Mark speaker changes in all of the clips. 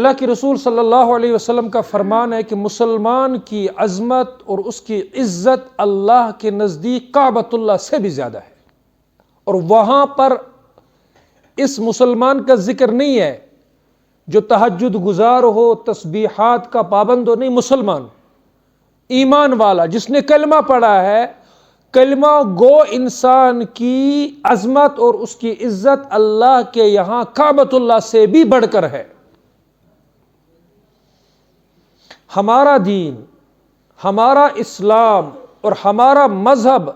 Speaker 1: اللہ کے رسول صلی اللہ علیہ وسلم کا فرمان ہے کہ مسلمان کی عظمت اور اس کی عزت اللہ کے نزدیک کعبۃ اللہ سے بھی زیادہ ہے، اور وہاں پر اس مسلمان کا ذکر نہیں ہے جو تہجد گزار ہو، تسبیحات کا پابند ہو، نہیں، مسلمان ایمان والا جس نے کلمہ پڑھا ہے، کلمہ گو انسان کی عظمت اور اس کی عزت اللہ کے یہاں کعبۃ اللہ سے بھی بڑھ کر ہے۔ ہمارا دین، ہمارا اسلام اور ہمارا مذہب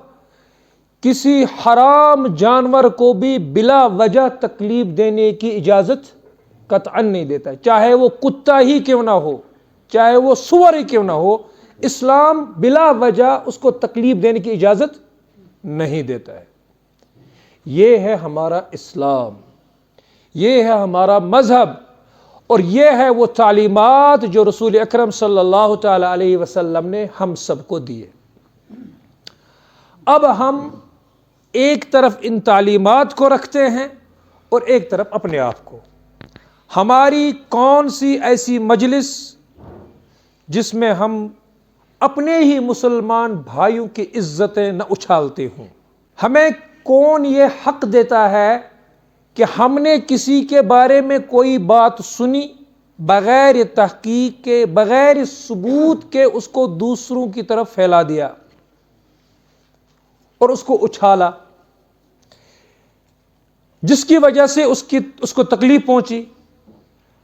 Speaker 1: کسی حرام جانور کو بھی بلا وجہ تکلیف دینے کی اجازت قطعاً نہیں دیتا ہے، چاہے وہ کتا ہی کیوں نہ ہو، چاہے وہ سور ہی کیوں نہ ہو، اسلام بلا وجہ اس کو تکلیف دینے کی اجازت نہیں دیتا ہے۔ یہ ہے ہمارا اسلام، یہ ہے ہمارا مذہب، اور یہ ہے وہ تعلیمات جو رسول اکرم صلی اللہ تعالی علیہ وسلم نے ہم سب کو دیے۔ اب ہم ایک طرف ان تعلیمات کو رکھتے ہیں اور ایک طرف اپنے آپ کو۔ ہماری کون سی ایسی مجلس جس میں ہم اپنے ہی مسلمان بھائیوں کی عزتیں نہ اچھالتے ہوں؟ ہمیں کون یہ حق دیتا ہے کہ ہم نے کسی کے بارے میں کوئی بات سنی بغیر تحقیق کے، بغیر ثبوت کے، اس کو دوسروں کی طرف پھیلا دیا اور اس کو اچھالا، جس کی وجہ سے اس کو تکلیف پہنچی؟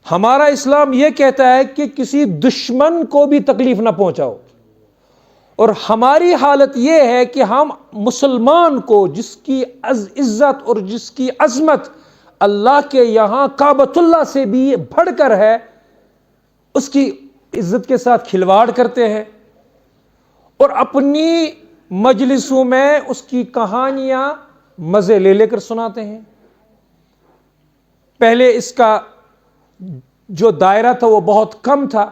Speaker 1: ہمارا اسلام یہ کہتا ہے کہ کسی دشمن کو بھی تکلیف نہ پہنچاؤ، اور ہماری حالت یہ ہے کہ ہم مسلمان کو جس کی عزت اور جس کی عظمت اللہ کے یہاں کعبۃ اللہ سے بھی بڑھ کر ہے، اس کی عزت کے ساتھ کھلواڑ کرتے ہیں اور اپنی مجلسوں میں اس کی کہانیاں مزے لے لے کر سناتے ہیں۔ پہلے اس کا جو دائرہ تھا وہ بہت کم تھا،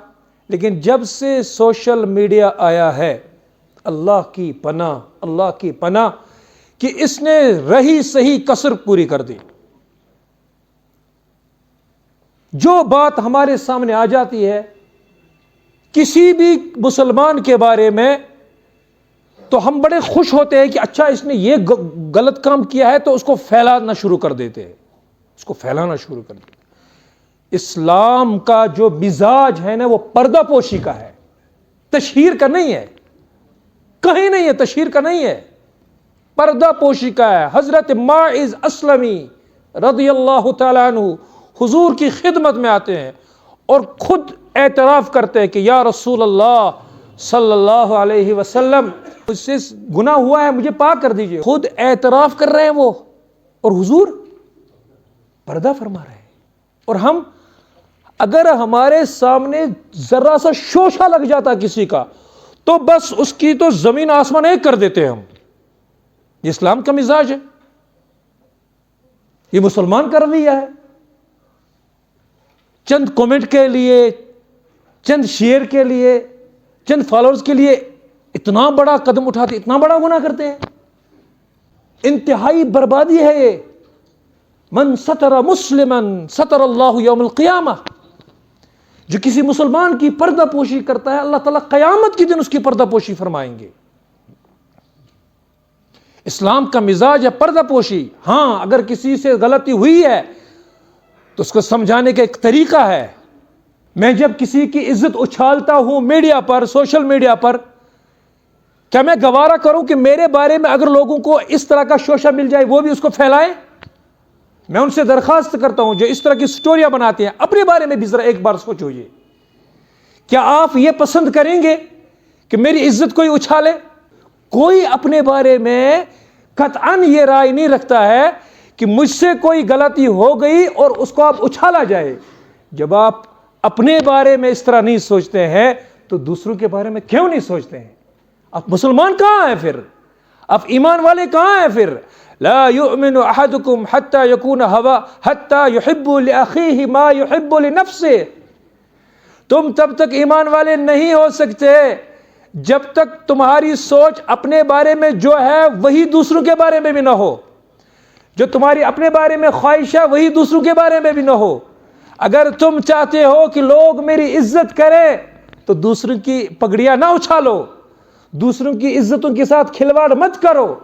Speaker 1: لیکن جب سے سوشل میڈیا آیا ہے، اللہ کی پناہ، اللہ کی پناہ کہ اس نے رہی صحیح کسر پوری کر دی۔ جو بات ہمارے سامنے آ جاتی ہے کسی بھی مسلمان کے بارے میں، تو ہم بڑے خوش ہوتے ہیں کہ اچھا اس نے یہ غلط کام کیا ہے، تو اس کو پھیلانا شروع کر دیتے ہیں، اس کو پھیلانا شروع کر دیتے ہیں۔ اسلام کا جو مزاج ہے نا وہ پردہ پوشی کا ہے، تشہیر کا نہیں ہے، کہیں نہیں ہے، تشہیر کا نہیں ہے، پردہ پوشی کا ہے۔ حضرت ماعز اسلمی رضی اللہ تعالیٰ عنہ حضور کی خدمت میں آتے ہیں اور خود اعتراف کرتے ہیں کہ یا رسول اللہ صلی اللہ علیہ وسلم، مجھ سے گناہ ہوا ہے، مجھے پاک کر دیجئے۔ خود اعتراف کر رہے ہیں وہ، اور حضور پردہ فرما رہے ہیں۔ اور ہم اگر ہمارے سامنے ذرا سا شوشہ لگ جاتا کسی کا، تو بس اس کی تو زمین آسمان ایک کر دیتے ہیں ہم۔ یہ اسلام کا مزاج ہے، یہ مسلمان کا رویہ ہے۔ چند کومنٹ کے لیے، چند شیئر کے لیے، چند فالوورز کے لیے اتنا بڑا قدم اٹھاتے، اتنا بڑا گناہ کرتے ہیں۔ انتہائی بربادی ہے یہ۔ من ستر مسلما ستر اللہ یوم القیامہ، جو کسی مسلمان کی پردہ پوشی کرتا ہے، اللہ تعالیٰ قیامت کے دن اس کی پردہ پوشی فرمائیں گے۔ اسلام کا مزاج ہے پردہ پوشی۔ ہاں، اگر کسی سے غلطی ہوئی ہے تو اس کو سمجھانے کا ایک طریقہ ہے۔ میں جب کسی کی عزت اچھالتا ہوں میڈیا پر، سوشل میڈیا پر، کیا میں گوارا کروں کہ میرے بارے میں اگر لوگوں کو اس طرح کا شوشہ مل جائے وہ بھی اس کو پھیلائیں؟ میں ان سے درخواست کرتا ہوں جو اس طرح کی سٹوریاں بناتے ہیں، اپنے بارے میں بھی ذرا ایک بار سوچو، یہ کیا آپ یہ پسند کریں گے کہ میری عزت کوئی اچھالے؟ کوئی اپنے بارے میں قطعاً یہ رائے نہیں رکھتا ہے کہ مجھ سے کوئی غلطی ہو گئی اور اس کو آپ اچھالا جائے۔ جب آپ اپنے بارے میں اس طرح نہیں سوچتے ہیں تو دوسروں کے بارے میں کیوں نہیں سوچتے ہیں؟ آپ مسلمان کہاں ہیں پھر؟ آپ ایمان والے کہاں ہیں پھر؟ لا يؤمن احدكم حتى يكون حتى يحب لاخيه ما يحب لنفسه۔ تم تب تک ایمان والے نہیں ہو سکتے جب تک تمہاری سوچ اپنے بارے میں جو ہے وہی دوسروں کے بارے میں بھی نہ ہو، جو تمہاری اپنے بارے میں خواہش ہے وہی دوسروں کے بارے میں بھی نہ ہو۔ اگر تم چاہتے ہو کہ لوگ میری عزت کریں تو دوسروں کی پگڑیاں نہ اچھالو، دوسروں کی عزتوں کے ساتھ کھلواڑ مت کرو۔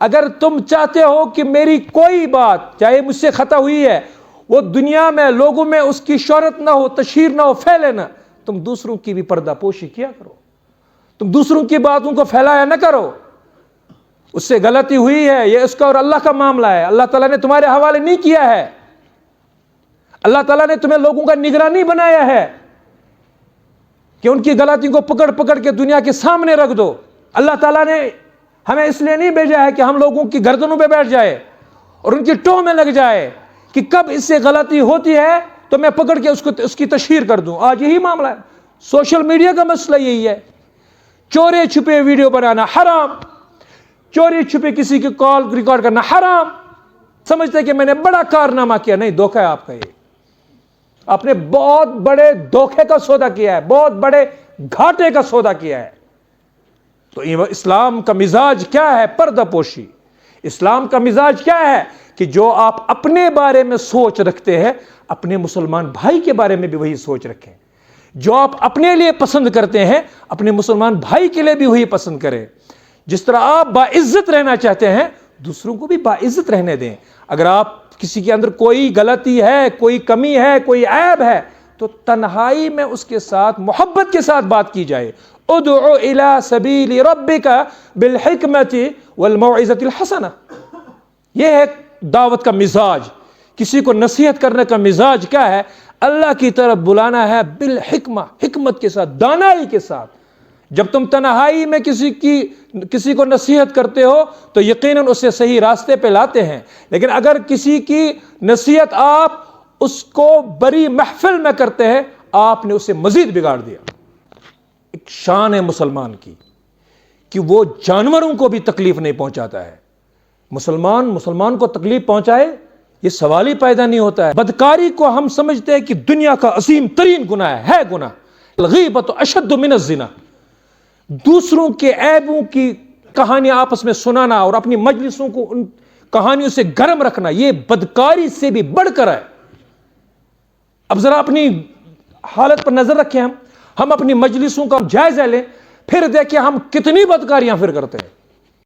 Speaker 1: اگر تم چاہتے ہو کہ میری کوئی بات چاہے مجھ سے خطا ہوئی ہے وہ دنیا میں لوگوں میں اس کی شہرت نہ ہو، تشہیر نہ ہو، پھیلے نہ، تم دوسروں کی بھی پردہ پوشی کیا کرو، تم دوسروں کی باتوں کو پھیلایا نہ کرو۔ اس سے غلطی ہوئی ہے، یہ اس کا اور اللہ کا معاملہ ہے، اللہ تعالیٰ نے تمہارے حوالے نہیں کیا ہے۔ اللہ تعالیٰ نے تمہیں لوگوں کا نگراں نہیں بنایا ہے کہ ان کی غلطی کو پکڑ پکڑ کے دنیا کے سامنے رکھ دو۔ اللہ تعالیٰ نے ہمیں اس لیے نہیں بھیجا ہے کہ ہم لوگوں کی گردنوں پہ بیٹھ جائے اور ان کی ٹوہ میں لگ جائے کہ کب اس سے غلطی ہوتی ہے تو میں پکڑ کے اس کی تشہیر کر دوں۔ آج یہی معاملہ ہے، سوشل میڈیا کا مسئلہ یہی ہے، چورے چھپے ویڈیو بنانا حرام، چوری چھپے کسی کی کال ریکارڈ کرنا حرام، سمجھتے کہ میں نے بڑا کارنامہ کیا۔ نہیں، دھوکہ ہے آپ کا، یہ آپ نے بہت بڑے دھوکے کا سودا کیا ہے، بہت بڑے گھاٹے کا سودا کیا ہے۔ تو اسلام کا مزاج کیا ہے؟ پردہ پوشی۔ اسلام کا مزاج کیا ہے کہ جو آپ اپنے بارے میں سوچ رکھتے ہیں اپنے مسلمان بھائی کے بارے میں بھی وہی سوچ رکھیں، جو آپ اپنے لیے پسند کرتے ہیں اپنے مسلمان بھائی کے لیے بھی وہی پسند کریں۔ جس طرح آپ باعزت رہنا چاہتے ہیں دوسروں کو بھی باعزت رہنے دیں۔ اگر آپ کسی کے اندر کوئی غلطی ہے، کوئی کمی ہے، کوئی عیب ہے تو تنہائی میں اس کے ساتھ محبت کے ساتھ بات کی جائے۔ ادعو الی سبیل ربک بالحکمت والموعظۃ الحسنہ، یہ ہے دعوت کا مزاج۔ کسی کو نصیحت کرنے کا مزاج کیا ہے؟ اللہ کی طرف بلانا ہے بالحکمہ، حکمت کے ساتھ، دانائی کے ساتھ۔ جب تم تنہائی میں کسی کو نصیحت کرتے ہو تو یقیناً اسے صحیح راستے پہ لاتے ہیں، لیکن اگر کسی کی نصیحت آپ اس کو بڑی محفل میں کرتے ہیں آپ نے اسے مزید بگاڑ دیا۔ ایک شان ہے مسلمان کی کہ وہ جانوروں کو بھی تکلیف نہیں پہنچاتا ہے۔ مسلمان کو تکلیف پہنچائے یہ سوال ہی پیدا نہیں ہوتا ہے۔ بدکاری کو ہم سمجھتے ہیں کہ دنیا کا عظیم ترین گناہ ہے گناہ۔ الغیبۃ اشد من الزنا، دوسروں کے عیبوں کی کہانیاں آپس میں سنانا اور اپنی مجلسوں کو ان کہانیوں سے گرم رکھنا یہ بدکاری سے بھی بڑھ کر ہے۔ اب ذرا اپنی حالت پر نظر رکھیں، ہم اپنی مجلسوں کا جائزہ لیں، پھر دیکھیں ہم کتنی بدکاریاں پھر کرتے ہیں۔